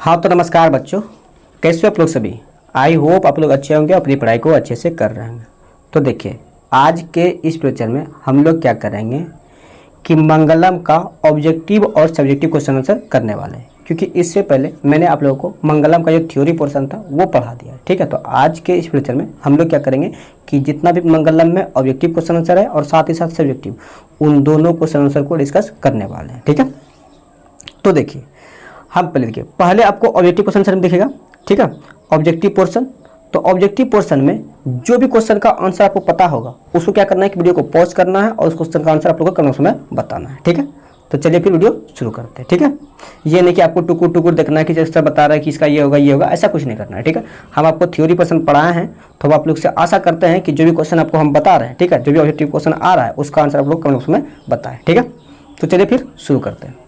हाँ तो नमस्कार बच्चों, कैसे हो आप लोग सभी। आई होप आप लोग अच्छे होंगे, अपनी पढ़ाई को अच्छे से कर रहे होंगे। तो देखिए, आज के इस लेक्चर में हम लोग क्या करेंगे कि मंगलम का ऑब्जेक्टिव और सब्जेक्टिव क्वेश्चन आंसर करने वाले हैं, क्योंकि इससे पहले मैंने आप लोगों को मंगलम का जो थ्योरी पोर्शन था वो पढ़ा दिया है। ठीक है, तो आज के इस लेक्चर में हम लोग क्या करेंगे कि जितना भी मंगलम में ऑब्जेक्टिव क्वेश्चन आंसर है और साथ ही साथ सब्जेक्टिव, उन दोनों क्वेश्चन आंसर को डिस्कस करने वाले हैं। ठीक है, तो देखिए हम पहले आपको ऑब्जेक्टिव क्वेश्चन आंसर दिखेगा। ठीक है, ऑब्जेक्टिव पोर्शन। तो ऑब्जेक्टिव पोर्शन में जो भी क्वेश्चन का आंसर आपको पता होगा उसको क्या करना है कि वीडियो को पॉज करना है और उस क्वेश्चन का आंसर आप लोग को कमेंट में बताना है। ठीक है, तो चलिए फिर वीडियो शुरू करते हैं। ठीक है, ये नहीं कि आपको टुकुर टुकुर देखना है कि जैसा बता रहा है कि इसका ये होगा, ऐसा कुछ नहीं करना है। ठीक है, हम आपको थ्योरी पोर्शन पढ़ाए हैं तो आप लोग से आशा करते हैं कि जो भी क्वेश्चन आपको हम बता रहे हैं, ठीक है, जो भी ऑब्जेक्टिव क्वेश्चन आ रहा है उसका आंसर आप लोग कमेंट में बताएं। ठीक है, तो चलिए फिर शुरू करते हैं।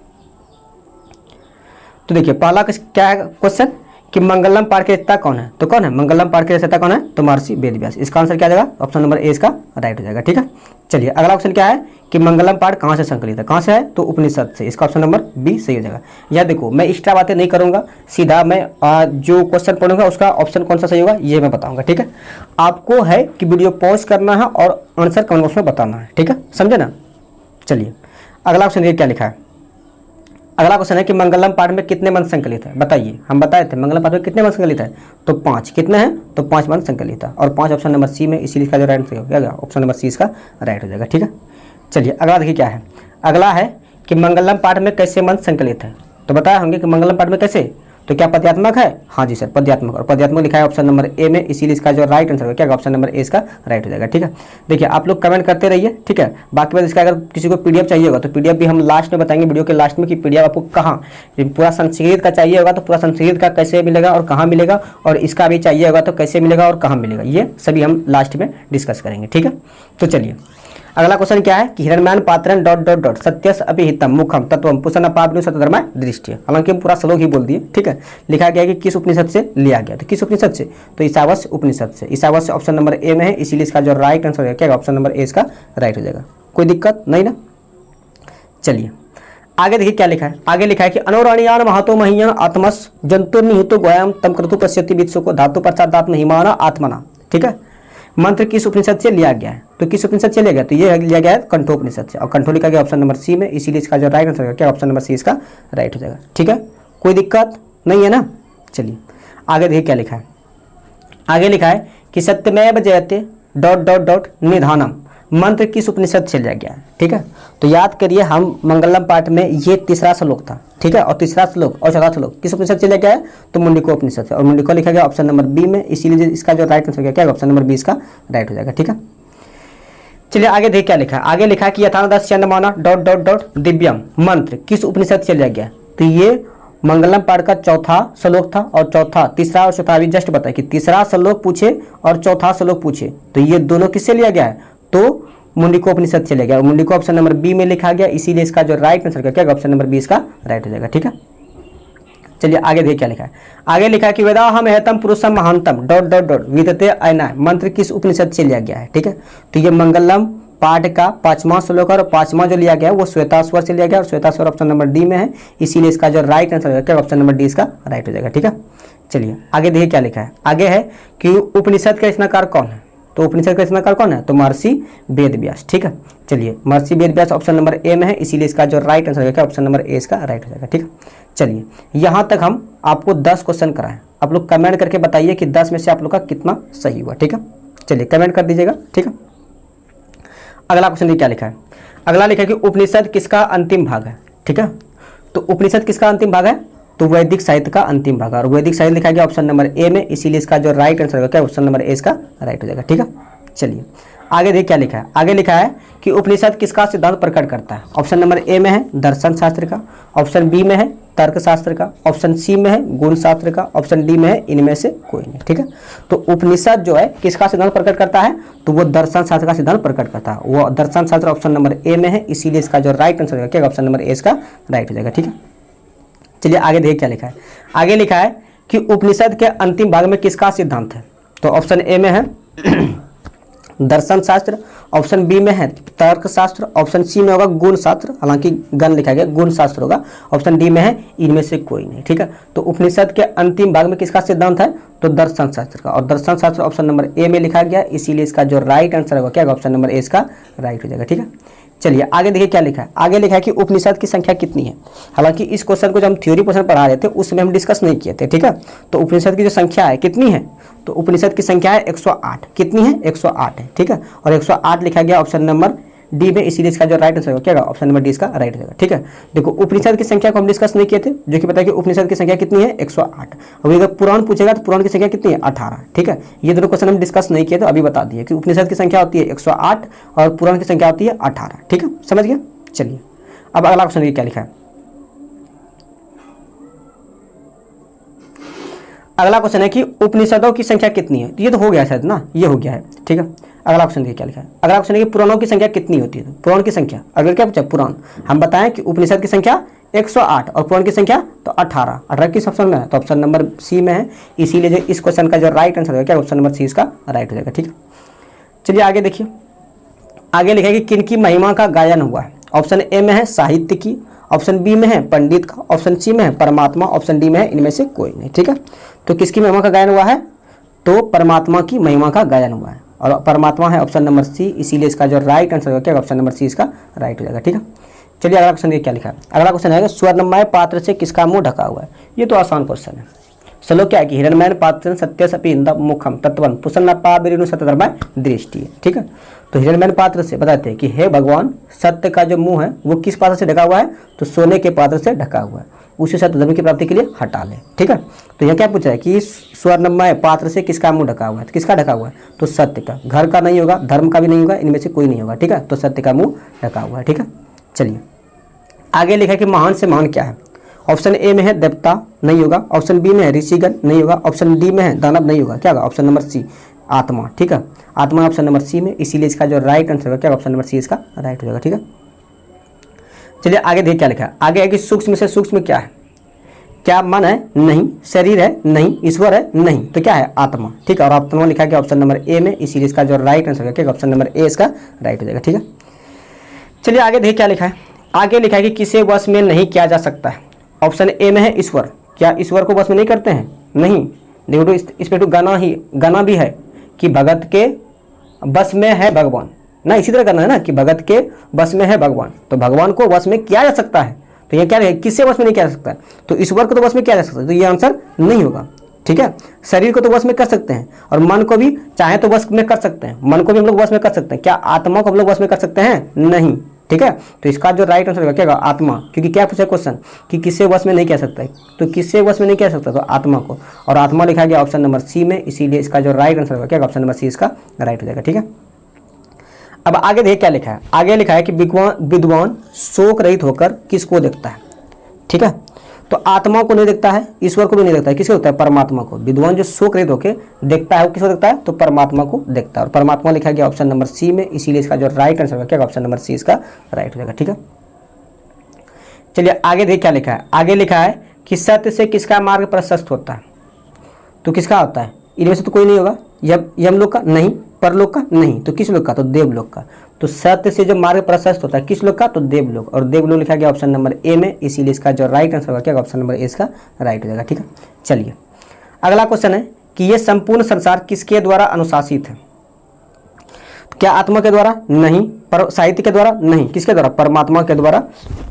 तो देखिए पहला क्या है क्वेश्चन कि मंगलम पाठ के रचयिता कौन है। तो कौन है मंगलम पाठ के रचयिता कौन है, तो महर्षि वेदव्यास। इसका आंसर क्या जाएगा, ऑप्शन नंबर ए इसका राइट हो जाएगा। ठीक है, चलिए अगला ऑप्शन क्या है कि मंगलम पाठ कहाँ से संकलित है, कहाँ से है, तो उपनिषद से। इसका ऑप्शन नंबर बी सही हो जाएगा। यह देखो मैं एक्स्ट्रा बातें नहीं करूंगा, सीधा मैं जो क्वेश्चन पढ़ूंगा उसका ऑप्शन कौन सा सही होगा ये मैं बताऊंगा। ठीक है, आपको है कि वीडियो पॉज करना है और आंसर कमेंट बॉक्स में बताना है। ठीक है, समझे ना। चलिए अगला ऑप्शन ये क्या लिखा है। अगला क्वेश्चन है कि मंगलम पाठ में कितने मंत्र संकलित है, बताइए। हम बताए थे मंगलम पाठ में कितने मंत्र संकलित है, तो 5। कितने हैं, तो 5 मंत्र संकलित है और 5 ऑप्शन नंबर सी में, इसीलिए इसका जो राइट आंसर हो गया ऑप्शन नंबर सी इसका राइट हो जाएगा। ठीक है, चलिए अगला देखिए क्या है। अगला है कि मंगलम पाठ में कैसे मंत्र संकलित है। तो बताया होंगे कि मंगलम पाठ में कैसे, तो क्या पद्यात्मक है, हाँ जी सर पद्यात्मक, और पद्यात्मक लिखा है ऑप्शन नंबर ए में, इसीलिए इसका जो राइट आंसर है क्या ऑप्शन नंबर ए इसका राइट हो जाएगा। ठीक है, देखिए आप लोग कमेंट करते रहिए। ठीक है, बाकी बात इसका अगर किसी को पीडीएफ चाहिए होगा तो पीडीएफ भी हम लास्ट में बताएंगे, वीडियो के लास्ट में, कि पीडीएफ आपको कहाँ, पूरा संस्कृत का चाहिए होगा तो पूरा संस्कृत का कैसे मिलेगा और कहाँ मिलेगा, और इसका भी चाहिए होगा तो कैसे मिलेगा और कहाँ मिलेगा, ये सभी हम लास्ट में डिस्कस करेंगे। ठीक है, तो चलिए अगला क्वेश्चन क्या है कि हिरण्यमान पात्रन डॉट डॉट डॉट सत्यस अभिहितम मुखम तत्वम पुषण पावनु सतधर्मा दृष्टि। हालांकि हम पूरा श्लोक ही बोल दिए। ठीक है, लिखा गया कि किस उपनिषद से लिया गया, तो किस उपनिषद से, तो ईशावास्य उपनिषद से। ईशावास्य ऑप्शन नंबर ए में है, इसीलिए इसका जो राइट आंसर है क्या ऑप्शन नंबर ए इसका राइट हो जाएगा। कोई दिक्कत नहीं ना। चलिए आगे देखिए क्या लिखा है। आगे लिखा है कि अनौरणीयान महतो महीयान आत्मस जंतुर्निहितो गोयाम तम क्रतु पश्यति वित्सु को धातु पश्चात महिमाना आत्मना। ठीक है, मंत्र किस उपनिषद से लिया गया है, तो किस उपनिषद से लिया गया, तो ये लिया गया है कंठोपनिषद से, और कंठो लिखा गया ऑप्शन नंबर सी में, इसीलिए इसका जो राइट आंसर है क्या ऑप्शन नंबर सी इसका राइट हो जाएगा। ठीक है, कोई दिक्कत नहीं है ना। चलिए आगे देखिए क्या लिखा है। आगे लिखा है कि सत्यमेव जयते डॉट डॉट डॉट निधानम मंत्र किस उपनिषद से लिया गया है। ठीक है, तो याद करिए हम मंगलम पाठ में ये तीसरा श्लोक था। ठीक है, और तीसरा श्लोक और चौथा श्लोक किस उपनिषद से लिया गया है, तो मुंडिको उपनिषद से, और मुंडिको लिखा गया ऑप्शन नंबर बी में, इसीलिए इसका जो राइट आंसर क्या ऑप्शन नंबर बी इसका राइट हो जाएगा। ठीक है, चलिए आगे देखिए क्या लिखा है। आगे लिखा है कि यथानदस चंद्रमाना डॉट डॉट डॉट दिव्यम मंत्र किस उपनिषद से लिया गया, तो ये मंगलम पाठ का चौथा श्लोक था, और चौथा तीसरा और चौथा अभी जस्ट बताया कि तीसरा श्लोक पूछे और चौथा श्लोक पूछे, तो ये दोनों किससे लिया गया है, तो मुंडिको उपनिषद से लिया गया, और मुंडिको ऑप्शन नंबर बी में लिखा गया, इसीलिए इसका जो राइट आंसर क्या ऑप्शन नंबर बी इसका राइट हो जाएगा। ठीक है, चलिए आगे देखिए क्या लिखा है। आगे लिखा है कि वेदाहम हेतम पुरुषम महांतम डॉट डॉट डॉट विदते अयना मंत्र किस उपनिषद से लिया गया है। ठीक है, तो ये मंगलम पाठ का 5वां श्लोक और 5वां जो लिया गया वो श्वेताश्वर से लिया गया, और श्वेताश्वर ऑप्शन नंबर डी में है, इसीलिए इसका जो राइट आंसर क्या ऑप्शन नंबर डी इसका राइट हो जाएगा। ठीक है, चलिए आगे देखिए क्या लिखा है। आगे है कि उपनिषद का रचनाकार कौन है, तो उपनिषद का रचनाकार कौन है, तो महर्षि वेदव्यास। ठीक है, चलिए महर्षि वेदव्यास ऑप्शन नंबर ए में है, इसीलिए इसका जो राइट आंसर है ऑप्शन नंबर ए इसका राइट हो जाएगा। ठीक है, चलिए यहाँ तक हम आपको 10 क्वेश्चन कराएं, आप लोग कमेंट करके बताइए कि 10 में से आप लोग का कितना सही हुआ। ठीक है, चलिए कमेंट कर दीजिएगा। ठीक है, अगला क्वेश्चन क्या लिखा है। अगला लिखा है कि उपनिषद किसका अंतिम भाग है। ठीक है, तो उपनिषद किसका अंतिम भाग है, तो वैदिक साहित्य का अंतिम भाग, और वैदिक साहित्य लिखा गया ऑप्शन नंबर ए में, इसीलिए इसका जो राइट आंसर होगा क्या ऑप्शन नंबर ए इसका राइट हो जाएगा। ठीक है, चलिए आगे देखिए क्या लिखा है। आगे लिखा है कि उपनिषद किसका सिद्धांत प्रकट करता है, ऑप्शन नंबर ए में है दर्शन शास्त्र का, ऑप्शन बी में है तर्क शास्त्र का, ऑप्शन सी में है गुण शास्त्र का, ऑप्शन डी में है इनमें से कोई नहीं। ठीक है, तो उपनिषद जो है किसका सिद्धांत प्रकट करता है, तो वो दर्शन शास्त्र का सिद्धांत प्रकट करता है, वो दर्शन शास्त्र ऑप्शन नंबर ए में है, इसीलिए इसका जो राइट आंसर होगा क्या ऑप्शन नंबर ए इसका राइट हो जाएगा। ठीक है, चलिए आगे देखिए क्या लिखा है। आगे लिखा है कि उपनिषद के अंतिम भाग में किसका सिद्धांत है, तो ऑप्शन ए में है दर्शन शास्त्र, ऑप्शन बी में है तर्कशास्त्र, ऑप्शन सी में होगा गुण शास्त्र, हालांकि गण लिखा गया गुण शास्त्र होगा, ऑप्शन डी में है इनमें से कोई नहीं। ठीक है, तो उपनिषद के अंतिम भाग में किसका सिद्धांत है, तो दर्शन शास्त्र का, और दर्शन शास्त्र ऑप्शन नंबर ए में लिखा गया, इसीलिए इसका जो राइट आंसर होगा क्या, ऑप्शन नंबर ए इसका राइट हो जाएगा। ठीक है, चलिए आगे देखिए क्या लिखा है। आगे लिखा है कि उपनिषद की संख्या कितनी है। हालांकि इस क्वेश्चन को जब हम थ्योरी पोर्शन पढ़ा रहे थे उसमें हम डिस्कस नहीं किए थे। ठीक है, तो उपनिषद की जो संख्या है कितनी है, तो उपनिषद की संख्या है 108। कितनी है, 108 है। ठीक है, और 108 लिखा गया ऑप्शन नंबर डी में, इसीलिए इसका जो राइट आंसर होगा क्या, ऑप्शन नंबर डी इसका राइट हो जाएगा। ठीक है, देखो उपनिषद की संख्या को हम डिस्कस नहीं किए थे, जो कि पता है कि उपनिषद की संख्या कितनी है, 108। अभी अगर पुराण पूछेगा तो पुराण की संख्या कितनी है, 18। ठीक है, ये दोनों क्वेश्चन हम डिस्कस नहीं किए तो अभी बता दिए कि उपनिषद की संख्या होती है 108 और पुराण की संख्या होती है 18। ठीक है, समझ गए। चलिए अब अगला क्वेश्चन क्या लिखा है। अगला क्वेश्चन है कि उपनिषदों की संख्या कितनी है। तो ये तो हो गया शायद ना, ये हो गया है। ठीक है, अगला क्वेश्चन देखिए क्या लिखा है। अगला क्वेश्चन है कि पुराणों की संख्या कितनी होती है। तो पुराण की संख्या अगर क्या पूछा, पुराण हम बताएं कि उपनिषद की संख्या 108 और पुराण की संख्या तो 18 किस ऑप्शन में है, तो ऑप्शन नंबर सी में है, इसीलिए जो इस क्वेश्चन का जो राइट आंसर होगा क्या, ऑप्शन नंबर सी इसका राइट हो जाएगा। ठीक है, चलिए आगे देखिए। आगे लिखा है कि किनकी महिमा का गायन हुआ है। ऑप्शन ए में है साहित्य की, ऑप्शन बी में है पंडित का, ऑप्शन सी में है परमात्मा, ऑप्शन डी में है इनमें से कोई नहीं। ठीक है, तो किसकी महिमा का गायन हुआ है, तो परमात्मा की महिमा का गायन हुआ है, और परमात्मा है ऑप्शन नंबर सी, इसीलिए इसका जो राइट आंसर होगा क्या, ऑप्शन नंबर सी इसका राइट हो जाएगा। ठीक है, चलिए अगला क्वेश्चन क्या लिखा है। अगला क्वेश्चन है स्वर्णमय पात्र से किसका मुंह ढका हुआ है। ये तो आसान क्वेश्चन है। चलो क्या है कि हिरण्मय पात्र सत्य सपिंद मुखम तत्वन पुसन्नपा बिरिनु सत्यधर्मय दृष्टि। ठीक है, तो हिरण्मय पात्र से बताते हैं कि हे भगवान, सत्य का जो मुंह है वो किस पात्र से ढका हुआ है, तो सोने के पात्र से ढका हुआ है, उसे सत्य धर्म की प्राप्ति के लिए हटा ले। ठीक है, तो यह क्या पूछा है कि स्वर्णमय पात्र से किसका मुंह ढका हुआ है, तो किसका ढका हुआ है, तो सत्य का। घर का नहीं होगा, धर्म का भी नहीं होगा, इनमें से कोई नहीं होगा। ठीक है, तो सत्य का मुंह ढका हुआ है। ठीक है, चलिए आगे लिखा है कि महान से महान क्या है। ऑप्शन ए में है देवता, नहीं होगा, ऑप्शन बी में है ऋषिगण, नहीं होगा, ऑप्शन डी में है दानव, नहीं होगा, क्या होगा, ऑप्शन नंबर सी आत्मा। ठीक है, आत्मा ऑप्शन नंबर सी में, इसीलिए इसका जो राइट आंसर होगा क्या, ऑप्शन नंबर सी इसका राइट हो जाएगा। ठीक है, चलिए आगे देखिए क्या लिखा है। आगे है कि सूक्ष्म से सूक्ष्म क्या है। क्या मन है, नहीं, शरीर है, नहीं, ईश्वर है, नहीं, तो क्या है, आत्मा। ठीक है, और आत्मा लिखा गया ऑप्शन नंबर ए में, इसीलिए इसका जो राइट आंसर होगा क्या, ऑप्शन नंबर ए इसका राइट हो जाएगा। ठीक है, चलिए आगे देखिए क्या लिखा है। आगे लिखा है कि किसे वश में नहीं किया जा सकता है। ऑप्शन ए में है ईश्वर। क्या ईश्वर को वश में नहीं करते हैं, नहीं। देखो तो इस पे तो गाना भी है कि भगत के बस में है भगवान ना, इसी तरह करना है ना कि भगत के बस में है भगवान, तो भगवान को वश में किया जा सकता है। तो ये क्या है, किससे वश में नहीं किया जा सकता है, तो ईश्वर को तो वश में किया जा सकता है, तो ये आंसर नहीं होगा। ठीक है, शरीर को तो वश में कर सकते हैं और मन को भी चाहे तो वश में कर सकते हैं, मन को भी हम लोग वश में कर सकते हैं। क्या आत्मा को हम लोग वश में कर सकते हैं, नहीं। ठीक है, तो इसका जो राइट आंसर होगा क्या होगा, आत्मा, क्योंकि क्या पूछा क्वेश्चन कि किससे वश में नहीं किया सकता है, तो किससे वश में नहीं किया सकता, तो आत्मा को, और आत्मा लिखा गया ऑप्शन नंबर सी में, इसीलिए इसका जो राइट आंसर होगा क्या, ऑप्शन नंबर सी इसका राइट हो जाएगा। ठीक है, अब आगे देखिए क्या लिखा है। आगे लिखा है कि विद्वान शोक रहित होकर किसको देखता है। ठीक है, तो आत्मा को नहीं देखता है, ईश्वर को भी नहीं देखता है, किसको देखता है, परमात्मा को। विद्वान जो शोक रहित होकर देखता है वो किसको देखता है, तो परमात्मा को देखता है, और परमात्मा लिखा गया ऑप्शन नंबर सी में, इसीलिए इसका जो राइट आंसर होगा क्या, ऑप्शन नंबर सी इसका राइट हो जाएगा। ठीक है, चलिए आगे देखिए क्या लिखा है। आगे लिखा है कि सत्य से किसका मार्ग प्रशस्त होता है, तो किसका होता है, इनमें से तो कोई नहीं होगा। यमलोक का नहीं, परलोक का नहीं, तो किस लोक का, तो देवलोक का। तो सत्य से जो मार्ग प्रशस्त होता है किस लोक का, तो देवलोक, और देवलोक लिखा गया ऑप्शन नंबर ए में, इसीलिए इसका जो राइट आंसर होगा क्या, ऑप्शन नंबर ए इसका राइट हो जाएगा। ठीक है, चलिए अगला क्वेश्चन है कि ये संपूर्ण संसार किसके द्वारा अनुशासित है। क्या आत्मा के द्वारा, नहीं, पर साहित्य के द्वारा, नहीं, किसके द्वारा, परमात्मा के द्वारा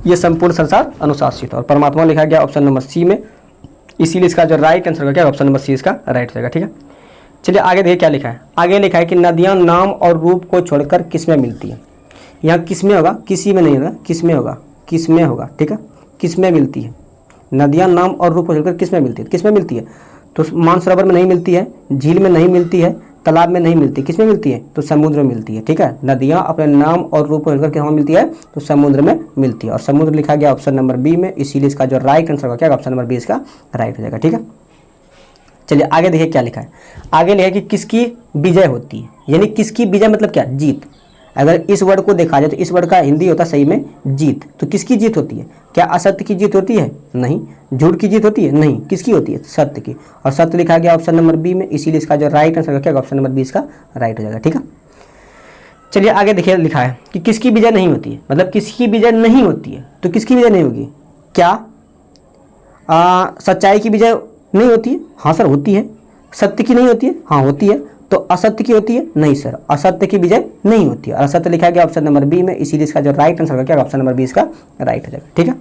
ये संपूर्ण संसार अनुशासित है, और परमात्मा लिखा गया ऑप्शन नंबर सी में, इसीलिए इसका जो राइट आंसर होगा क्या, ऑप्शन नंबर सी इसका राइट हो जाएगा। ठीक है, चलिए आगे देखिए क्या लिखा है। आगे लिखा है कि नदियां नाम और रूप को छोड़कर किस में मिलती है। यहाँ किस में होगा, किसी में नहीं होगा, किस में होगा, किस में होगा। ठीक है, किस में मिलती है, नदियां नाम और रूप को छोड़कर किस में मिलती है, किस में मिलती है, तो मानसरोवर में नहीं मिलती है, झील में नहीं मिलती है, तालाब में नहीं मिलती, किस में मिलती है, तो समुद्र में मिलती है। ठीक है, नदियां अपने नाम और रूप को छोड़कर कहाँ मिलती है, तो समुद्र में मिलती है, और समुद्र लिखा गया ऑप्शन नंबर बी में, इसीलिए इसका जो राइट आंसर होगा क्या, ऑप्शन नंबर बी इसका राइट हो जाएगा। ठीक है, चलिए आगे देखिए क्या लिखा है। आगे लिखा है कि किसकी विजय होती है, यानी किसकी विजय मतलब क्या, जीत। अगर इस वर्ड को देखा जाए तो इस वर्ड का हिंदी होता है सही में जीत। तो किसकी जीत होती है, क्या असत्य की जीत होती है, नहीं। झूठ की जीत होती है, नहीं। किसकी होती है, सत्य की, और सत्य लिखा गया ऑप्शन नंबर बी में, इसीलिए इसका जो राइट आंसर क्या, ऑप्शन नंबर बी इसका राइट हो जाएगा। ठीक है, चलिए आगे देखिए, लिखा है कि किसकी विजय नहीं होती है, मतलब किसकी विजय नहीं होती है, तो किसकी विजय नहीं होगी? क्या सच्चाई की विजय नहीं होती है? हाँ सर होती है। सत्य की नहीं होती है? हाँ होती है। तो असत्य की होती है? नहीं सर, असत्य की विजय नहीं होती है। असत्य लिखा गया ऑप्शन नंबर बी में, इसीलिए इसका जो राइट आंसर क्या ऑप्शन नंबर बी इसका राइट हो जाएगा। ठीक है,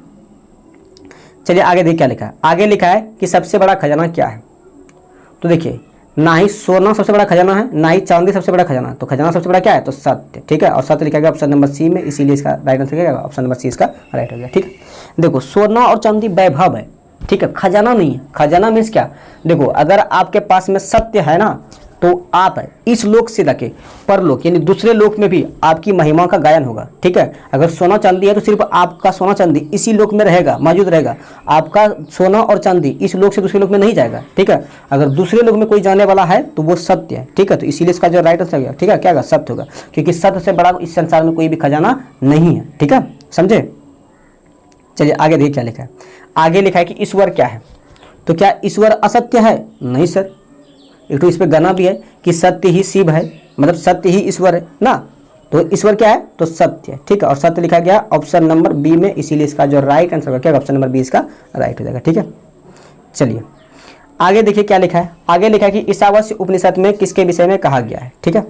चलिए आगे देखिए क्या लिखा है। आगे लिखा है कि सबसे बड़ा खजाना क्या है? तो देखिए, ना ही सोना सबसे बड़ा खजाना है, ना ही चांदी सबसे बड़ा खजाना है, तो खजाना सबसे बड़ा क्या है? तो सत्य। ठीक है, और सत्य लिखा गया ऑप्शन नंबर सी में, इसीलिए इसका राइट आंसर क्या है? ऑप्शन नंबर सी इसका राइट हो गया। ठीक है, देखो सोना और चांदी वैभव है, ठीक है, खजाना नहीं है। खजाना मीन्स क्या? देखो अगर आपके पास में सत्य है ना, तो आप इस लोक से लेके परलोक यानी दूसरे लोक में भी आपकी महिमा का गायन होगा। ठीक है, अगर सोना चांदी है तो सिर्फ आपका सोना चांदी इसी लोक में रहेगा, मौजूद रहेगा। आपका सोना और चांदी इस लोक से दूसरे लोक में नहीं जाएगा। ठीक है, अगर दूसरे लोक में कोई जाने वाला है तो वो सत्य है। ठीक है, तो इसीलिए इसका जो राइट आंसर है ठीक है क्या होगा? सत्य होगा, क्योंकि सत्य से बड़ा इस संसार में कोई भी खजाना नहीं है। ठीक है, समझे? चलिए आगे देखिए क्या लिखा है। आगे लिखा है कि ईश्वर क्या है? तो क्या ईश्वर असत्य है? नहीं सर, एक तो इस पर गाना भी है कि सत्य ही शिव है, मतलब सत्य ही ईश्वर है ना। तो ईश्वर क्या है? तो सत्य है। ठीक है, और सत्य लिखा गया ऑप्शन नंबर बी में, इसीलिए इसका जो राइट आंसर क्या ऑप्शन नंबर बी इसका राइट हो जाएगा। ठीक है, चलिए आगे देखिए क्या लिखा है। आगे लिखा है कि ईशावास्य उपनिषद में किसके विषय में कहा गया है? ठीक है,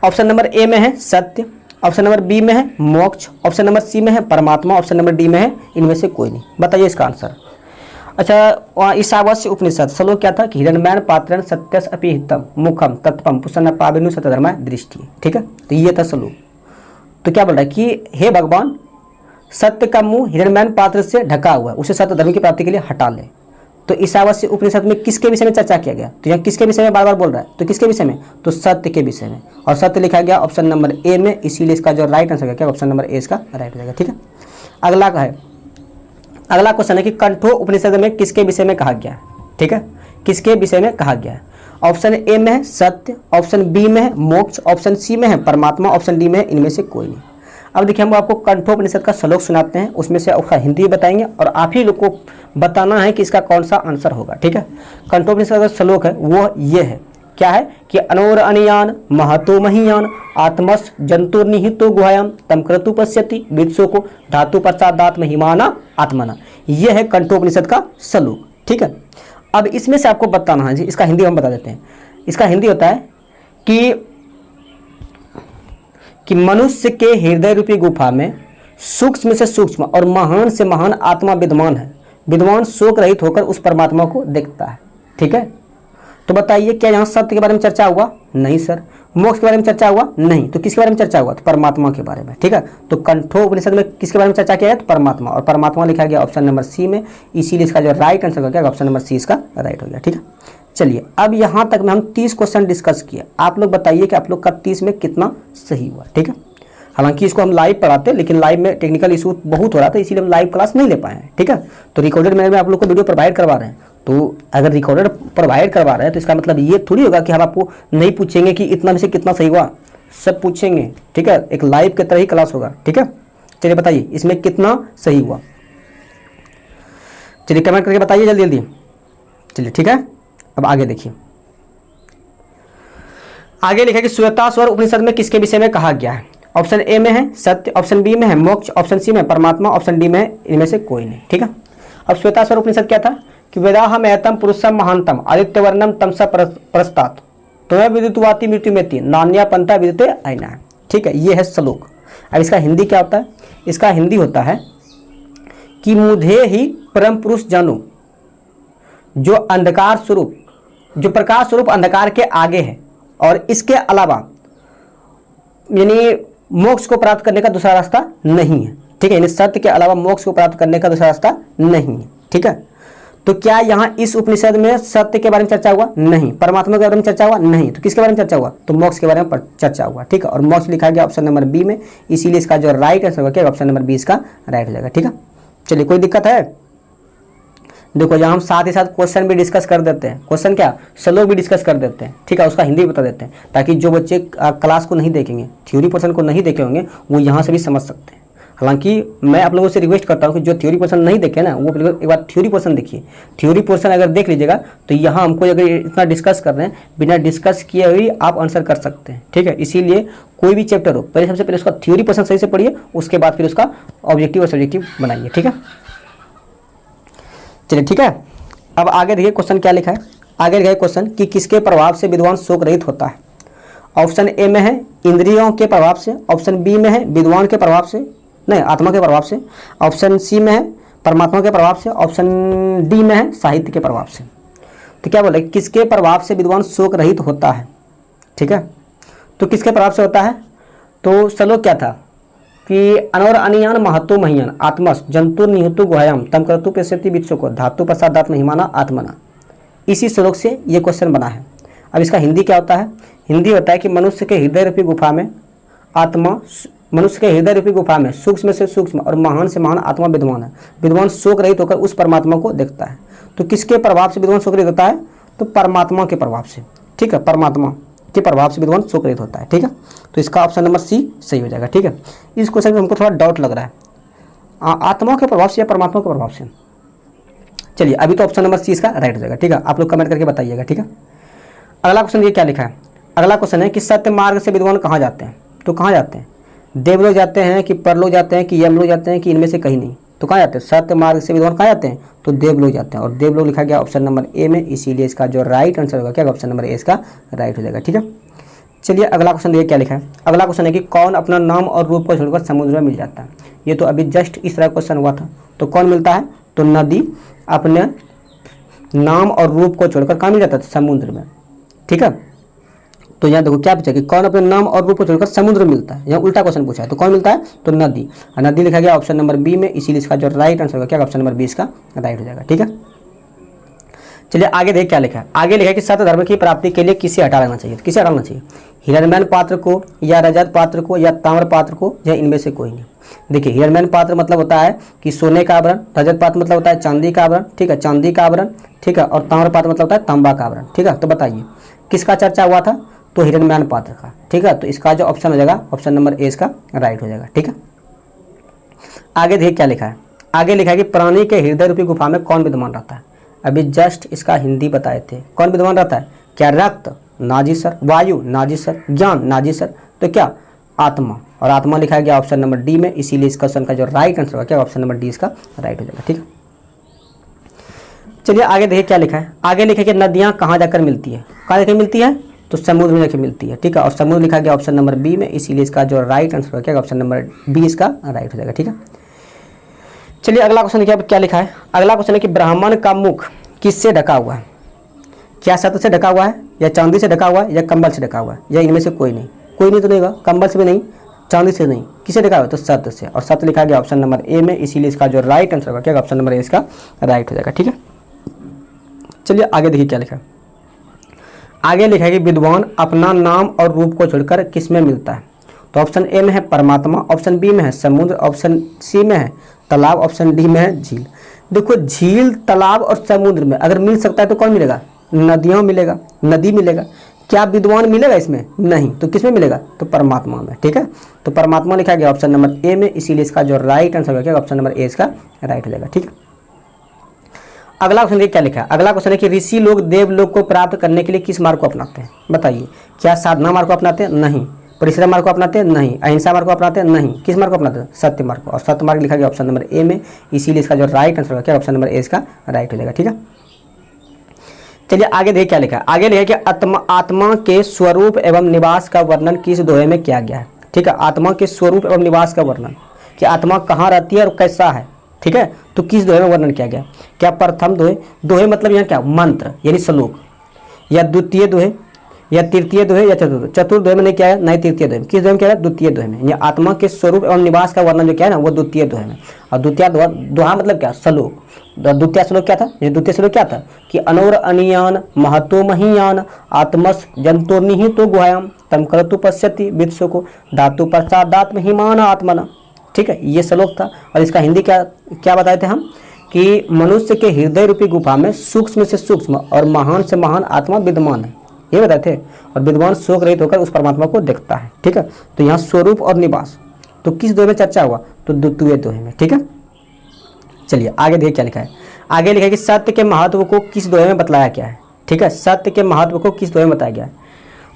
ऑप्शन नंबर ए में है सत्य, ऑप्शन नंबर बी में है मोक्ष, ऑप्शन नंबर सी में है परमात्मा, ऑप्शन नंबर डी में है इनमें से कोई नहीं। बताइए इसका आंसर। अच्छा, ईशावास्य उपनिषद श्लोक क्या था कि हिरण्मयन पात्रन सत्यस अपि हितम मुखम तत्पम पुष्ण पाविनु सतधर्म दृष्टि। ठीक है, तो ये था श्लोक। तो क्या बोल रहा है कि हे भगवान, सत्य का मुंह हिरण्मयन पात्र से ढका हुआ है, उसे सत्य धर्म की प्राप्ति के लिए हटा ले। तो ईशावास्य उपनिषद में किसके विषय में चर्चा किया गया? तो यहाँ किसके विषय में बार बार बोल रहा है? तो किसके विषय में? तो सत्य के विषय में, और सत्य लिखा गया ऑप्शन नंबर ए में, इसीलिए इसका जो राइट आंसर है क्या ऑप्शन नंबर ए इसका राइट हो जाएगा। ठीक है, अगला का है, अगला क्वेश्चन है कि कंठो उपनिषद में किसके विषय में कहा गया है? ठीक है, किसके विषय में कहा गया है? ऑप्शन ए में है सत्य, ऑप्शन बी में है मोक्ष, ऑप्शन सी में है परमात्मा, ऑप्शन डी में है इनमें से कोई नहीं। अब देखिए हम आपको कंठोपनिषद का श्लोक सुनाते हैं, उसमें से उसका हिंदी बताएंगे और आप ही लोग को बताना है कि इसका कौन सा आंसर होगा। ठीक है, कंठोपनिषद का श्लोक है वो ये है, क्या है कि अनोर अनियान महतो महीयान आत्मस जंतुर्निहितो गुहायाम तम क्रतु पश्यति विद्सो को धातु पश्चादात महिमाना आत्मना। यह है कंठोपनिषद का श्लोक। ठीक है, अब इसमें से आपको बताना है जी, इसका हिंदी हम बता देते हैं। इसका हिंदी होता है कि मनुष्य के हृदय रूपी गुफा में सूक्ष्म से सूक्ष्म और महान से महान आत्मा विद्यमान है। विद्वान शोक रहित होकर उस परमात्मा को देखता है। ठीक है, तो बताइए क्या यहाँ सत्य के बारे में चर्चा हुआ? नहीं सर। मोक्ष के बारे में चर्चा हुआ? नहीं। तो किसके बारे में चर्चा हुआ? तो परमात्मा के बारे में। ठीक है, तो कंठो उपनिषद में किसके बारे में चर्चा किया है? तो परमात्मा, और परमात्मा लिखा गया ऑप्शन नंबर सी में, इसीलिए इसका जो राइट आंसर हो गया ऑप्शन नंबर सी इसका राइट हो गया। ठीक है, चलिए अब यहाँ तक में हम 30 क्वेश्चन डिस्कस किए। आप लोग बताइए कि आप लोग का 30 में कितना सही हुआ। ठीक है, हालांकि इसको हम लाइव पढ़ाते हैं, लेकिन लाइव में टेक्निकल इशू बहुत हो रहा था, इसीलिए हम लाइव क्लास नहीं ले पाए हैं। ठीक है, तो रिकॉर्डेड में आप लोग को वीडियो प्रोवाइड करवा रहे हैं। तो अगर रिकॉर्डेड प्रोवाइड करवा रहे हैं तो इसका मतलब ये थोड़ी होगा कि हम आपको नहीं पूछेंगे कि इतना में से कितना सही हुआ, सब पूछेंगे। ठीक है, एक लाइव की तरह ही क्लास होगा। ठीक है, चलिए बताइए इसमें कितना सही हुआ, चलिए कमेंट करके बताइए जल्दी जल्दी। चलिए ठीक है, अब आगे देखिए। आगे लिखा कि श्वेताश्वर उपनिषद में किसके विषय में कहा गया है? ऑप्शन ए में है सत्य, ऑप्शन बी में है मोक्ष, ऑप्शन सी में परमात्मा, ऑप्शन डी में इनमें से कोई नहीं। ठीक है, अब श्वेताश्वर उपनिषद क्या था कि वेदाहम एतम पुरुषम महानतम आदित्यवर्णम तमसा प्रस्तात तुम्हें विदितवाति मृत्यु में तीन नान्या पंथा विदिते आईना। ठीक है, ये है श्लोक। अब इसका हिंदी क्या होता है? इसका हिंदी होता है कि मुझे ही परम पुरुष जानो, जो अंधकार स्वरूप, जो प्रकाश स्वरूप अंधकार के आगे है, और इसके अलावा यानी मोक्ष को प्राप्त करने का दूसरा रास्ता नहीं है। ठीक है, यानी सत्य के अलावा मोक्ष को प्राप्त करने का दूसरा रास्ता नहीं है। ठीक है, तो क्या यहाँ इस उपनिषद में सत्य के बारे में चर्चा हुआ? नहीं। परमात्मा के बारे में चर्चा हुआ? नहीं। तो किसके बारे में चर्चा हुआ? तो मोक्ष के बारे में चर्चा हुआ। ठीक है, और मोक्ष लिखा गया ऑप्शन नंबर बी में, इसीलिए इसका जो राइट आंसर होगा ऑप्शन नंबर बी इसका राइट हो जाएगा। ठीक है, चलिए कोई दिक्कत है? देखो यहाँ हम साथ ही साथ क्वेश्चन भी डिस्कस कर देते हैं। क्वेश्चन क्या, श्लोक भी डिस्कस कर देते हैं। ठीक है, उसका हिंदी बता देते हैं, ताकि जो बच्चे क्लास को नहीं देखेंगे, थ्योरी पोर्शन को नहीं देखे होंगे, वो यहाँ से भी समझ सकते हैं। हालांकि मैं आप लोगों से रिक्वेस्ट करता हूँ कि जो थ्योरी पोर्शन नहीं देखे ना वो एक बार थ्योरी पोर्शन देखिए। थ्योरी पोर्शन अगर देख लीजिएगा तो यहाँ हमको अगर इतना डिस्कस कर रहे हैं, बिना डिस्कस किए हुए आप आंसर कर सकते हैं, ठीक है। इसीलिए कोई भी चैप्टर हो पहले सबसे पहले उसका थ्योरी पोर्शन सही से पढ़िए, उसके बाद फिर उसका ऑब्जेक्टिव और सब्जेक्टिव बनाइए, ठीक है। चलिए ठीक है, अब आगे देखिए क्वेश्चन क्या लिखा है। आगे लिखा है क्वेश्चन कि किसके प्रभाव से विद्वान शोक रहित होता है। ऑप्शन ए में है इंद्रियों के प्रभाव से, ऑप्शन बी में है विद्वान के प्रभाव से, नहीं आत्मा के प्रभाव से, ऑप्शन सी में है परमात्मा के प्रभाव से, ऑप्शन डी में है साहित्य के प्रभाव से। तो क्या बोले किसके प्रभाव से विद्वान शोक रहित होता है, ठीक है। तो किसके प्रभाव से होता है, तो श्लोक क्या था कि अनवर अनियान महत्व महियान आत्मस जंतु निहतु गुहायाम तम कर्तु पेशति वित्सो को धातु प्रसाद दात महिमाना आत्मना। इसी श्लोक से ये क्वेश्चन बना है। अब इसका हिंदी क्या होता है, हिंदी होता है कि मनुष्य के हृदय रूपी गुफा में आत्मा, मनुष्य के हृदय रूपी गुफा में सूक्ष्म से सूक्ष्म और महान से महान आत्मा विद्वान है। विद्वान शोक रहित होकर उस परमात्मा को देखता है। तो किसके प्रभाव से विद्वान शोक रहित होता है, तो परमात्मा के प्रभाव से, ठीक है। परमात्मा के प्रभाव से विद्वान शोक रहित होता है, ठीक है। तो इसका ऑप्शन नंबर सी सही हो जाएगा, ठीक है। इस क्वेश्चन में हमको थोड़ा डाउट लग रहा है आत्मा के प्रभाव से या परमात्मा के प्रभाव से। चलिए अभी तो ऑप्शन नंबर सी इसका राइट हो जाएगा, ठीक है। आप लोग कमेंट करके बताइएगा, ठीक है। अगला क्वेश्चन ये क्या लिखा है, अगला क्वेश्चन है कि सत्य मार्ग से विद्वान कहाँ जाते हैं। तो कहाँ जाते हैं, देवलोक जाते हैं कि परलोक जाते हैं कि यमलोक जाते हैं कि इनमें से कहीं नहीं। तो कहाँ जाते हैं, सत्य मार्ग से विद्वान कहाँ जाते हैं, तो देवलोक जाते हैं। और देवलोक लिखा गया ऑप्शन नंबर ए में, इसीलिए इसका जो राइट आंसर होगा क्या, ऑप्शन नंबर ए इसका राइट हो जाएगा, ठीक है। चलिए अगला क्वेश्चन देखिए क्या लिखा है। अगला क्वेश्चन है कि कौन अपना नाम और रूप को छोड़कर समुद्र में मिल जाता है। ये तो अभी जस्ट इस तरह क्वेश्चन हुआ था। तो कौन मिलता है, तो नदी अपने नाम और रूप को छोड़कर कहाँ मिल जाता है, समुद्र में, ठीक है। तो यहाँ देखो क्या पूछा कि कौन अपने नाम और रूप को छोड़कर समुद्र में मिलता है। यहाँ उल्टा क्वेश्चन पूछा है, तो कौन मिलता है, तो नदी। और नदी लिखा गया ऑप्शन नंबर बी में, इसीलिए इसका जो राइट आंसर होगा क्या, ऑप्शन नंबर बी इसका राइट हो जाएगा, ठीक है। चलिए आगे देख क्या लिखा है। आगे लिखा है कि सत्य धर्म की प्राप्ति के लिए किसे हटा लेना चाहिए। किसे हटाना चाहिए, हिरण्मय पात्र को या रजत पात्र को या ताम्र पात्र को, या इनमें से कोई नहीं। देखिए हिरण्मय पात्र मतलब होता है कि सोने का आवरण, रजत पात्र मतलब होता है चांदी का आवरण, ठीक है, चांदी का आवरण, ठीक है, और ताम्र पात्र मतलब होता है तांबा का आवरण, ठीक है। तो बताइए किसका चर्चा हुआ था, तो हिरण्मय पात्र का, ठीक है। तो इसका जो ऑप्शन हो जाएगा ऑप्शन नंबर ए इसका राइट हो जाएगा, ठीक है। आगे देखिए क्या लिखा है। आगे लिखा है कि प्राणी के हृदय रूपी गुफा में कौन विद्यमान रहता है। अभी जस्ट इसका हिंदी बताए थे, कौन विद्यमान रहता है, क्या रक्त नाजीसर, वायु नाजीसर, ज्ञान नाजीसर, तो क्या आत्मा। और आत्मा लिखा गया ऑप्शन नंबर डी में, इसीलिए इस क्वेश्चन का जो राइट आंसर होगा क्या, ऑप्शन नंबर डी इसका राइट हो जाएगा, ठीक है। चलिए आगे देखिए क्या लिखा है। आगे लिखा है कि नदियाँ कहाँ जाकर मिलती है, कहाँ जाकर मिलती है, तो समुद्र में जाकर मिलती है, ठीक है। और समुद्र लिखा गया ऑप्शन नंबर बी में, इसीलिए इसका जो राइट आंसर होगा क्या, ऑप्शन नंबर बी इसका राइट हो जाएगा, ठीक है। चलिए अगला क्वेश्चन देखिए क्या लिखा है। अगला क्वेश्चन है कि ब्राह्मण का मुख किससे ढका हुआ है। क्या सत्य से ढका हुआ है, या चांदी से ढका हुआ है, या कंबल से ढका हुआ है, या इनमें से कोई नहीं। कोई नहीं तो नहीं होगा, कंबल से भी नहीं, चांदी से नहीं, किसे ढका हुआ है, तो सत्य से। और सत्य लिखा गया ऑप्शन नंबर ए में, इसीलिए इसका जो राइट आंसर होगा क्या, ऑप्शन नंबर ए इसका राइट हो जाएगा, ठीक है। चलिए आगे देखिए क्या लिखा है। आगे लिखा है कि विद्वान अपना नाम और रूप को छोड़कर किस में मिलता है। तो ऑप्शन ए में है परमात्मा, ऑप्शन बी में है समुद्र, ऑप्शन सी में है तालाब, ऑप्शन डी में है झील। देखो झील, तालाब और समुद्र में अगर मिल सकता है तो कौन मिलेगा, नदियों मिलेगा, नदी मिलेगा। क्या विद्वान मिलेगा इसमें, नहीं। तो किस में मिलेगा, तो परमात्मा में, ठीक है। तो परमात्मा लिखा गया ऑप्शन नंबर ए में, इसीलिए इसका जो राइट आंसर होगा ऑप्शन नंबर ए इसका राइट हो जाएगा, ठीक है। अगला क्वेश्चन क्या लिखा है। अगला क्वेश्चन है कि ऋषि लोग देवलोक को प्राप्त करने के लिए किस मार्ग को अपनाते हैं। बताइए, क्या साधना मार्ग को अपनाते हैं, नहीं। परिश्रम मार्ग को अपनाते हैं, नहीं। अहिंसा मार्ग को अपनाते हैं, नहीं। किस मार्ग को अपनाते हैं, सत्य मार्ग को। और सत्य मार्ग लिखा गया ऑप्शन नंबर ए में, इसीलिए इसका जो राइट आंसर होगा क्या, ऑप्शन नंबर ए इसका राइट हो जाएगा, ठीक है। चलिए आगे देखिए क्या लिखा है। आगे लिखा है कि आत्मा के स्वरूप एवं निवास का वर्णन किस दोहे में किया गया है, ठीक है। आत्मा के स्वरूप एवं निवास का वर्णन, कि आत्मा कहाँ रहती है और कैसा है, ठीक है। तो किस दोहे में वर्णन किया गया, क्या प्रथम दोहे, दोहे मतलब यहाँ क्या मंत्र यानी श्लोक, या द्वितीय दोहे, या तृतीय दोहे, या चतुर्थ दोहे में नहीं क्या है, नहीं तृतीय दोहे में। किस दोहे में क्या है, द्वितीय दोहे में। या आत्मा के स्वरूप एवं निवास का वर्णन जो क्या है ना, वो द्वितीय दोहे में। और द्वितीय दोहा मतलब क्या, श्लोक। द्वितीय श्लोक क्या था, द्वितीय श्लोक क्या था कि अनोर अनियान महतो महियान आत्मस जंतुर्निहितो गुहायाम तम कर्तु पश्यति वित्सो को धातु प्रसादात्म हिमान आत्मना, ठीक है। ये श्लोक था। और इसका हिंदी क्या क्या बताए थे हम, कि मनुष्य के हृदय रूपी गुफा में सूक्ष्म से सूक्ष्म और महान से महान आत्मा विद्यमान है, ये बताए थे। और विद्वान शोक रहित होकर उस परमात्मा को देखता है, ठीक है। तो यहाँ स्वरूप और निवास, तो किस दोहे में चर्चा हुआ, तो द्वितीय दोहे में। ठीक है, चलिए आगे देखिए क्या लिखा है। आगे लिखा है कि सत्य के महत्व को किस दोहे में बतलाया गया है। ठीक है, सत्य के महत्व को किस दोहे में बताया गया है,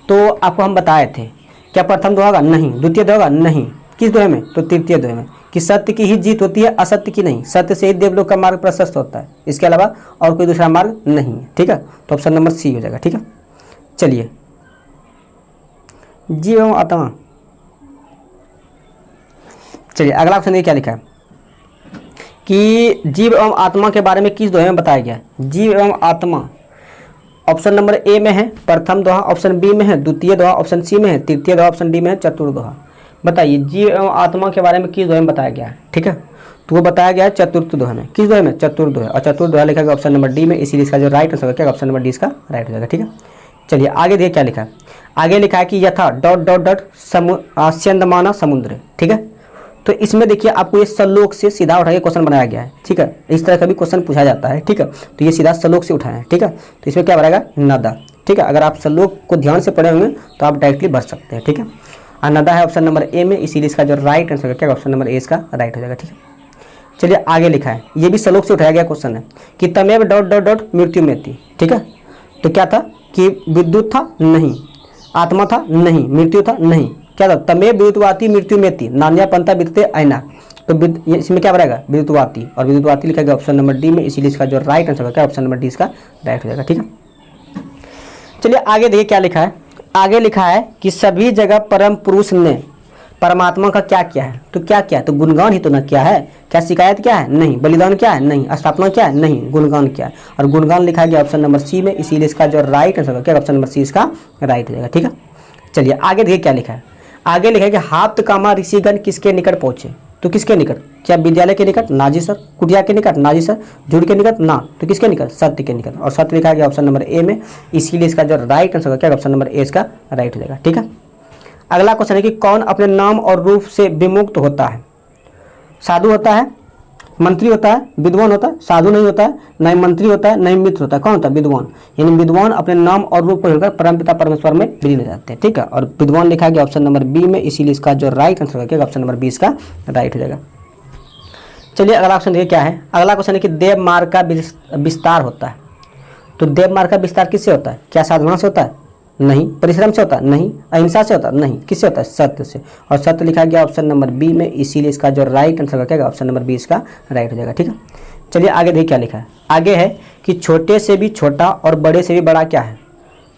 तो आपको हम बताए थे। क्या प्रथम दोहा होगा, नहीं। द्वितीय दोहा होगा, नहीं। किस दोहे में, तो तृतीय दोहे में, कि सत्य की ही जीत होती है, असत्य की नहीं। सत्य से ही देवलोक का मार्ग प्रशस्त होता है, इसके अलावा और कोई दूसरा मार्ग नहीं है। ठीक है, तो ऑप्शन नंबर सी हो जाएगा। ठीक है, चलिए जीव एवं आत्मा, चलिए अगला ऑप्शन देखिए क्या लिखा है कि जीव एवं आत्मा के बारे में किस दोहे में बताया गया है। जीव एवं आत्मा ऑप्शन नंबर ए में है प्रथम दोहा, ऑप्शन बी में है द्वितीय दोहा, ऑप्शन सी में है तृतीय दोहा, ऑप्शन डी में है चतुर्थ दोहा। बताइए जीव एवं आत्मा के बारे में किस दोहे में बताया गया है। ठीक है, तो वो बताया गया है चतुर्थ दोहे में। किस दोहे में, चतुर्थ दोहे, और चतुर्थ दोहा लिखा गया ऑप्शन नंबर डी में, इसीलिए इसका जो राइट आंसर क्या ऑप्शन नंबर डी इसका राइट हो जाएगा। ठीक है, चलिए आगे देखिए क्या लिखा है। आगे लिखा है कि यथा डॉट डॉट डॉट स्यंदमाना समुद्र। ठीक है, तो इसमें देखिए आपको ये सलोक से सीधा उठा के क्वेश्चन बनाया गया है। ठीक है, इस तरह का भी क्वेश्चन पूछा जाता है। ठीक है, तो ये सीधा सलोक से उठाया है। ठीक है, तो इसमें क्या बनेगा, नदा। ठीक है, अगर आप सलोक को ध्यान से पढ़े होंगे तो आप डायरेक्टली भर सकते हैं। ठीक है, और नदा है ऑप्शन नंबर ए में, इसीलिए इसका जो राइट आंसर क्या ऑप्शन नंबर ए इसका राइट हो जाएगा। ठीक है, चलिए आगे लिखा है, ये भी सलोक से उठाया गया क्वेश्चन है कि तमेव डॉट डॉट डॉट मृत्यु में थी। ठीक है, तो क्या था कि विद्युत था, नहीं। आत्मा था, नहीं। मृत्यु था, नहीं। क्या था, तमेव विद्युतवाती मृत्यु में थी, नान्या पंथा बीतते ऐना। तो इसमें क्या बनेगा, विद्युतवाती, और विद्युतवाती लिखा गया ऑप्शन नंबर डी में, इसीलिए इसका जो राइट आंसर क्या ऑप्शन नंबर डी इसका राइट हो जाएगा। ठीक है, चलिए आगे देखिए क्या लिखा है। आगे लिखा है कि सभी जगह परम पुरुष ने परमात्मा का क्या किया है, तो क्या किया है, तो गुणगान ही तो ना किया है। क्या शिकायत क्या है, नहीं। बलिदान क्या है, नहीं। स्थापना क्या है, नहीं। गुणगान क्या है, और गुणगान लिखा गया ऑप्शन नंबर सी में, इसीलिए इसका जो राइट आंसर क्या ऑप्शन नंबर सी इसका राइट हो जाएगा। ठीक है, चलिए आगे देखिए क्या लिखा है। आगे लिखा है कि हाप्तकामा ऋषिगण किसके निकट पहुंचे, तो किसके निकट, क्या विद्यालय के निकट, नाजी सर। कुटिया के निकट, नाजी सर। जुड़ के निकट, ना। तो किसके निकट, सत्य के निकट, और सत्य लिखा गया ऑप्शन नंबर ए में, इसीलिए इसका जो राइट आंसर क्या ऑप्शन नंबर ए इसका राइट हो जाएगा। ठीक है, अगला क्वेश्चन है कि कौन अपने नाम और रूप से विमुक्त होता है। साधु होता है, मंत्री होता है, विद्वान होता है। साधु नहीं होता है, न ही मंत्री होता है, न ही मित्र होता है। कौन होता है, विद्वान। यानी विद्वान अपने नाम और रूप को छोड़कर परमपिता परमेश्वर में विलीन हो जाते हैं। ठीक है, और विद्वान लिखा गया ऑप्शन नंबर बी में, इसीलिए इसका जो राइट आंसर क्या ऑप्शन नंबर बी इसका राइट हो जाएगा। चलिए अगला ऑप्शन देखिए क्या है। अगला क्वेश्चन है कि देव मार्ग का विस्तार होता है, तो देव मार्ग का विस्तार किससे होता है, क्या साधना से होता है, नहीं। परिश्रम से होता है, नहीं। अहिंसा से होता है, नहीं। किससे होता है, सत्य से, और सत्य लिखा गया ऑप्शन नंबर बी में, इसीलिए इसका जो राइट आंसर क्या ऑप्शन नंबर बी इसका राइट हो जाएगा। ठीक है, चलिए आगे देखिए क्या लिखा है। आगे है कि छोटे से भी छोटा और बड़े से भी बड़ा क्या है,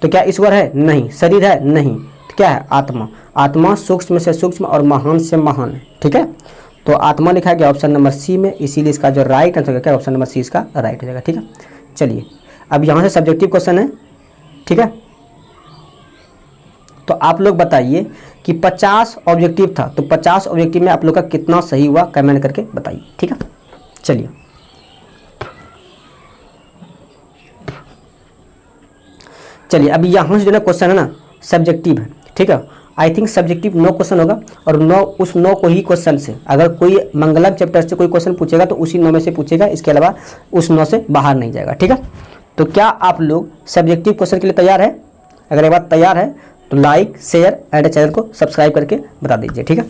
तो क्या ईश्वर है, नहीं। शरीर है, नहीं। तो क्या है, आत्मा। आत्मा सूक्ष्म से सूक्ष्म और महान से महान है। ठीक है, तो आत्मा लिखा गया ऑप्शन नंबर सी में, इसीलिए इसका जो राइट आंसर क्या ऑप्शन नंबर सी इसका राइट हो जाएगा। ठीक है, चलिए अब यहाँ से सब्जेक्टिव क्वेश्चन है। ठीक है, तो आप लोग बताइए कि 50 ऑब्जेक्टिव था, तो 50 ऑब्जेक्टिव में आप लोग का कितना सही हुआ, कमेंट करके बताइए। ठीक है, चलिए चलिए अब यहाँ से जो ना क्वेश्चन है ना सब्जेक्टिव है। ठीक है, आई थिंक सब्जेक्टिव 9 क्वेश्चन होगा, और 9 उस 9 को ही क्वेश्चन से, अगर कोई मंगलम चैप्टर से कोई क्वेश्चन पूछेगा तो उसी 9 में से पूछेगा, इसके अलावा उस 9 से बाहर नहीं जाएगा। ठीक है, तो क्या आप लोग सब्जेक्टिव क्वेश्चन के लिए तैयार है? अगर ये बात तैयार है तो लाइक शेयर एंड चैनल को सब्सक्राइब करके बता दीजिए। ठीक है,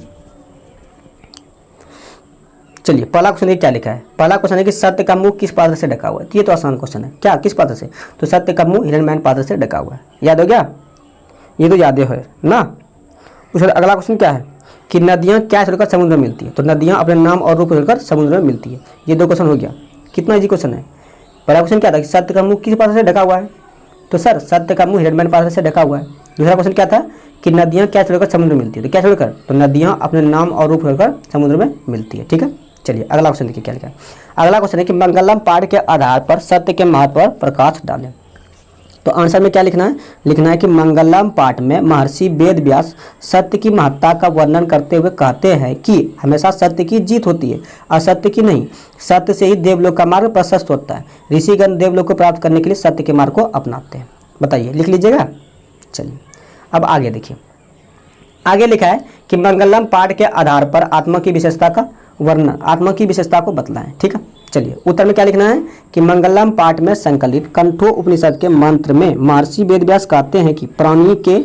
चलिए पहला क्वेश्चन क्या लिखा है। पहला क्वेश्चन है कि सत्य का मुंह किस पात्र से ढका हुआ है, तो ये तो आसान क्वेश्चन है। क्या, किस पात्र से, तो सत्य का मुंह हिरण्मय पात्र से ढका हुआ है। याद हो गया, ये तो याद है ना। उसके अगला क्वेश्चन क्या है कि नदियाँ क्या छोड़कर समुद्र में मिलती है, तो नदियाँ अपने नाम और रूप छोड़कर समुद्र में मिलती है। ये 2 क्वेश्चन हो गया। कितना इजी क्वेश्चन है। पहला क्वेश्चन क्या था कि सत्य का मुंह किस पात्र से ढका हुआ है, तो सर सत्य का मुंह हिरण्मय पात्र से ढका हुआ है। दूसरा क्वेश्चन क्या था कि नदियाँ क्या छोड़कर समुद्र में मिलती है, तो क्या छोड़कर, तो नदियाँ अपने नाम और रूप छोड़कर समुद्र में मिलती है। ठीक है, चलिए अगला क्वेश्चन देखिए क्या लिखा है। अगला क्वेश्चन है कि मंगलम पाठ के आधार पर सत्य के महत्व पर प्रकाश डालें। तो आंसर में क्या लिखना है, लिखना है कि मंगलम पाठ में महर्षि वेद व्यास सत्य की महत्ता का वर्णन करते हुए कहते हैं कि हमेशा सत्य की जीत होती है, असत्य की नहीं। सत्य से ही देवलोक का मार्ग प्रशस्त होता है। ऋषिगण देवलोक को प्राप्त करने के लिए सत्य के मार्ग को अपनाते हैं। बताइए, लिख लीजिएगा। चलिए अब आगे देखिए। आगे लिखा है कि मंगलम पाठ के आधार पर आत्मा की विशेषता का वर्णन, आत्मा की विशेषता को बतलाएं। ठीक है, चलिए उत्तर में क्या लिखना है कि मंगलम पाठ में संकलित कंठो उपनिषद के मंत्र में महर्षि वेदव्यास कहते हैं कि प्राणी के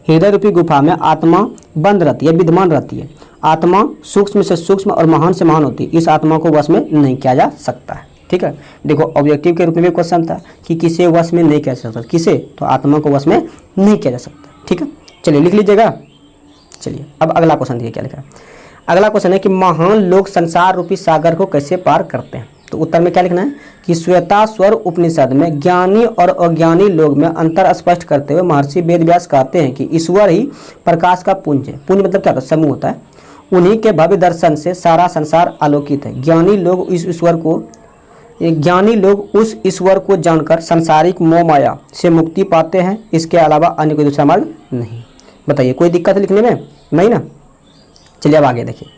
हृदय रूपी गुफा में आत्मा बंद रहती है, विद्यमान रहती है। आत्मा सूक्ष्म से सूक्ष्म और महान से महान होती है, इस आत्मा को वश में नहीं किया जा सकता है। ठीक है, देखो ऑब्जेक्टिव के रूप में भी क्वेश्चन था कि किसे वश में नहीं किया जा सकता, किसे, तो आत्मा को वश में नहीं किया जा सकता। ठीक है, चलिए लिख लीजिएगा। चलिए अब अगला क्वेश्चन देखिए क्या लिखा है। अगला क्वेश्चन है कि महान लोग संसार रूपी सागर को कैसे पार करते हैं। तो उत्तर में क्या लिखना है कि श्वेताश्वर उपनिषद में ज्ञानी और अज्ञानी लोग में अंतर स्पष्ट करते हुए महर्षि वेदव्यास कहते हैं कि ईश्वर ही प्रकाश का पुंज है। पुंज मतलब क्या होता है, समूह होता है। उन्हीं के भव्य दर्शन से सारा संसार आलोकित है। ज्ञानी लोग उस ईश्वर को जानकर सांसारिक मोह माया से मुक्ति पाते हैं, इसके अलावा अन्य कोई दूसरा मार्ग नहीं। बताइए कोई दिक्कत लिखने में, नहीं ना। चलिए अब आगे देखिए।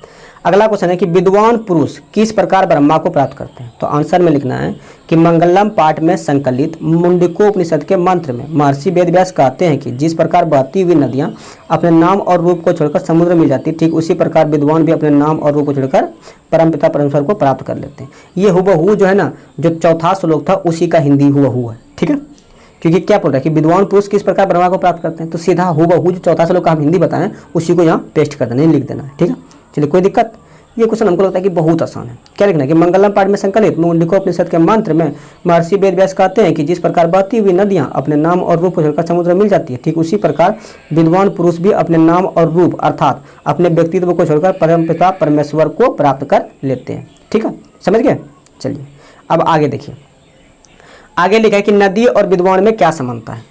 अगला क्वेश्चन है कि विद्वान पुरुष किस प्रकार ब्रह्मा को प्राप्त करते हैं। तो आंसर में लिखना है कि मंगलम पाठ में संकलित मुंडकोपनिषद के मंत्र में महर्षि वेदव्यास कहते हैं कि जिस प्रकार बहती हुई नदियां अपने नाम और रूप को छोड़कर समुद्र में जाती, ठीक उसी प्रकार विद्वान भी अपने नाम और रूप को छोड़कर परमपिता परमेश्वर को प्राप्त कर लेते हैं। ये हुबहू जो है ना, जो चौथा श्लोक था उसी का हिंदी हुबहू है। ठीक है, क्योंकि क्या बोल रहा है कि विद्वान पुरुष किस प्रकार ब्रह्मा को प्राप्त करते हैं, तो सीधा हुबहू जो चौथा श्लोक का हम हिंदी बताएं उसी को यहाँ पेस्ट कर देना, नहीं लिख देना है। ठीक है, चलिए कोई दिक्कत। ये क्वेश्चन हमको लगता है कि बहुत आसान है। क्या लिखना है कि मंगलम पाठ में संकलित मुंडकोपनिषद के मंत्र में महर्षि वेदव्यास कहते हैं कि जिस प्रकार बहती हुई नदियां अपने नाम और रूप को छोड़कर समुद्र में मिल जाती है, ठीक उसी प्रकार विद्वान पुरुष भी अपने नाम और रूप अर्थात अपने व्यक्तित्व को छोड़कर परमपिता परमेश्वर को प्राप्त कर लेते हैं। ठीक है, समझ गए। चलिए अब आगे देखिए। आगे लिखा है कि नदी और विद्वान में क्या समानता है।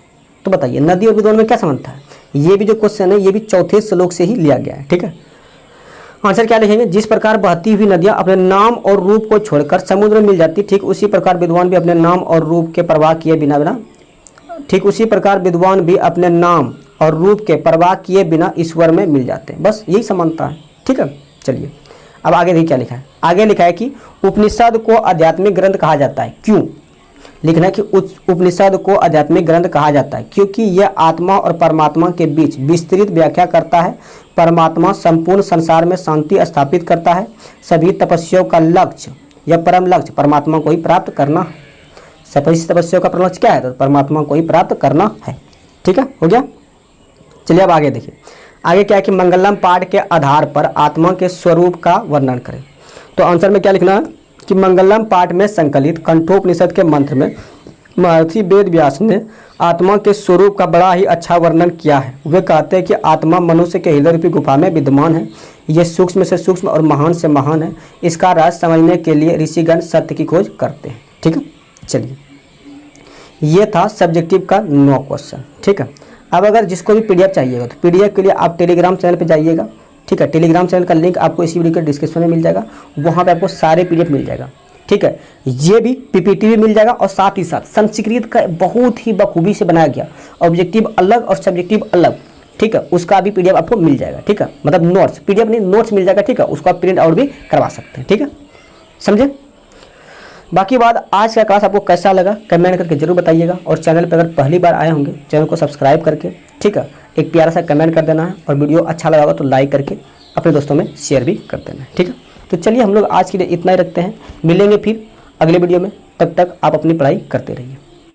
तो बताइए नदी और विद्वान में क्या समानता है। ये भी जो क्वेश्चन है ये भी चौथे श्लोक से ही लिया गया है। ठीक है, आंसर क्या लिखेंगे, जिस प्रकार बहती हुई नदियां अपने नाम और रूप को छोड़कर समुद्र में मिल जाती, ठीक उसी प्रकार विद्वान भी अपने नाम और रूप के परवाह किए बिना ठीक उसी प्रकार विद्वान भी अपने नाम और रूप के परवाह किए बिना ईश्वर में मिल जाते हैं। बस यही समानता है। ठीक है, चलिए अब आगे देखिए क्या लिखा है। आगे लिखा है कि उपनिषद को आध्यात्मिक ग्रंथ कहा जाता है। क्यों लिखना है कि उपनिषद को आध्यात्मिक ग्रंथ कहा जाता है, क्योंकि यह आत्मा और परमात्मा के बीच विस्तृत व्याख्या करता है। परमात्मा संपूर्ण संसार में शांति स्थापित करता है। सभी तपस्याओं का लक्ष्य या परम लक्ष्य परमात्मा को ही प्राप्त करना है। सभी तपस्याओं का परम लक्ष्य क्या है, तो परमात्मा को ही प्राप्त करना है। ठीक है, हो गया। चलिए अब आगे देखिए। आगे क्या है कि मंगलम पाठ के आधार पर आत्मा के स्वरूप का वर्णन करें। तो आंसर में क्या लिखना है कि मंगलम पाठ में संकलित कंठोपनिषद के मंत्र में महर्षि वेदव्यास ने आत्मा के स्वरूप का बड़ा ही अच्छा वर्णन किया है। वे कहते हैं कि आत्मा मनुष्य के हृदय रूपी गुफा में विद्यमान है। ये सूक्ष्म से सूक्ष्म और महान से महान है। इसका राज समझने के लिए ऋषिगण सत्य की खोज करते हैं। ठीक है, चलिए ये था सब्जेक्टिव का 9 क्वेश्चन। ठीक है, अब अगर जिसको भी पीडीएफ चाहिएगा तो पीडीएफ के लिए आप टेलीग्राम चैनल पर जाइएगा। ठीक है, टेलीग्राम चैनल का लिंक आपको इसी वीडियो के डिस्क्रिप्शन में मिल जाएगा। वहाँ पे आपको सारे पीडीएफ मिल जाएगा। ठीक है, ये भी पीपीटी भी मिल जाएगा और साथ ही साथ संस्कृत का बहुत ही बखूबी से बनाया गया ऑब्जेक्टिव अलग और सब्जेक्टिव अलग। ठीक है, उसका भी पीडीएफ आपको मिल जाएगा। ठीक है, मतलब नोट्स, पीडीएफ नहीं नोट्स मिल जाएगा। ठीक है, उसको आप प्रिंट आउट भी करवा सकते हैं। ठीक है, समझे। बाकी बात आज का क्लास आपको कैसा लगा कमेंट करके जरूर बताइएगा। और चैनल पर अगर पहली बार आए होंगे चैनल को सब्सक्राइब करके, ठीक है, एक प्यारा सा कमेंट कर देना है। और वीडियो अच्छा लगा होगा तो लाइक करके अपने दोस्तों में शेयर भी कर देना है। ठीक है, तो चलिए हम लोग आज के लिए इतना ही रखते हैं। मिलेंगे फिर अगले वीडियो में, तब तक आप अपनी पढ़ाई करते रहिए।